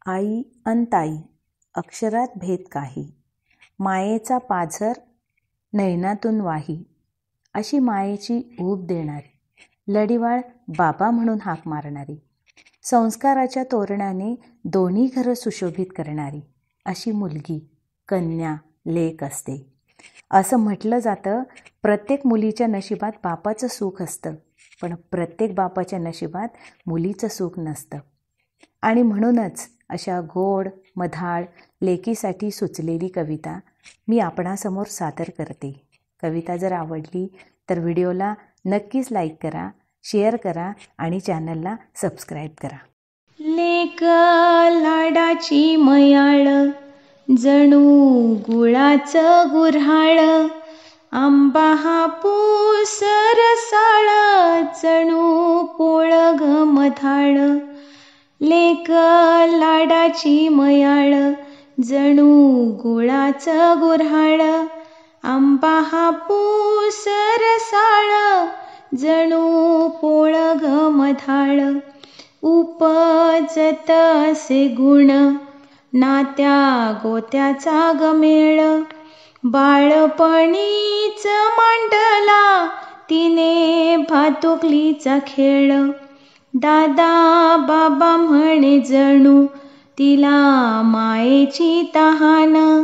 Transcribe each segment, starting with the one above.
आई अन ताई अक्षरात भेद काही, मायेचा पाझर नयनातून वाही, अशी मायेची ऊब देणारी, लढीवाळ बाबा म्हणून हाक मारणारी, संस्काराच्या तोरणाने दोन्ही घरं सुशोभित करणारी अशी मुलगी, कन्या, लेक असते. असं म्हटलं जातं, प्रत्येक मुलीच्या नशिबात बापाचं सुख असतं, पण प्रत्येक बापाच्या नशिबात मुलीचं सुख नसतं. आणि म्हणूनच अशा गोड मधाळ लेकीसाठी सुचलेली कविता मी आपणासमोर सादर करते. कविता जर आवडली तर व्हिडिओला नक्कीच लाईक करा, शेअर करा आणि चॅनलला सबस्क्राईब करा. लेक लाडाची मयाळ, जणू गुळाचं गुऱ्हाळ, आंबा हापूस रसाळ, जणू पोळ ग मधाळ. लेक लाडाची मयाळ, जणू गुळाचं गुऱ्हाळ, आंबा हापूस रसाळ, जणू पोळ ग मधाळ. उपजत असे गुण, नात्या गोत्याचा गमेळ, बाळपणीच मांडला तिने भातुकलीचा खेळ. दादा बाबा म्हणे जणू तिला मायेची तहान,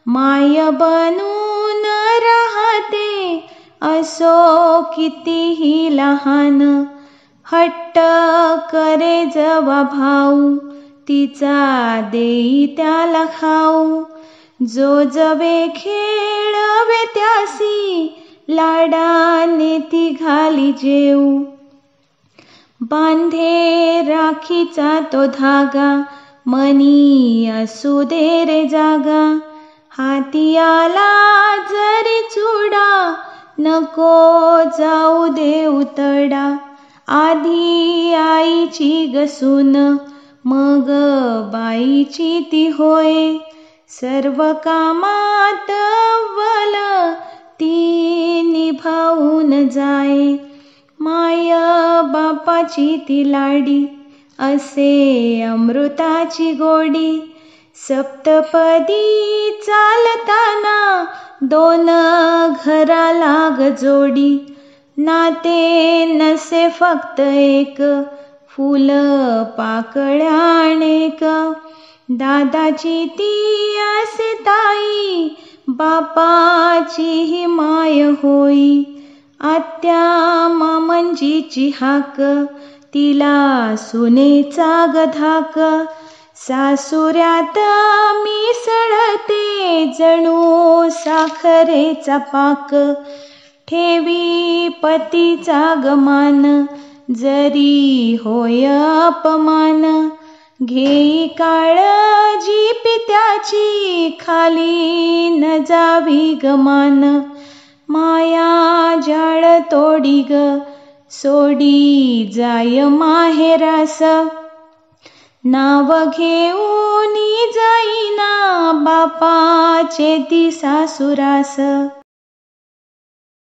माय बनून राहते असो कितीही लहान. हट्ट करे जवा भाऊ, तिचा देई त्याला खाऊ, जो जवे खेळवे त्यासी, लाडाने ती घाली जेऊ. बांधे राखीचा तो धागा, मनी असू दे रे जागा, हाती आला जरी चुडा, नको जाऊ दे उतडा. आधी आईची गसून, मग बाईची ती होय, सर्व कामात अव्वल ती निभावून जाय. माय बापाची ती लाडी, असे अमृताची गोडी, सप्तपदी चालताना दोन घराला ग जोडी. नाते नसे फक्त एक, फुल पाकळ्या अनेक, दादाची ती असे ताई, बापाची ही माय होई. आत्या मामंजीची हाक, तिला सुनेचा गधाक, सासुऱ्यात मिसळते जणू साखरेचा पाक. ठेवी पतीचा गमान, जरी होय अपमान, घेई काळजी पित्याची, खाली न जावी गमान. माया जाळ तोडी ग, सोडी जाय माहेरास, नाव घेऊन जाईना बापाचे ती सासुरास.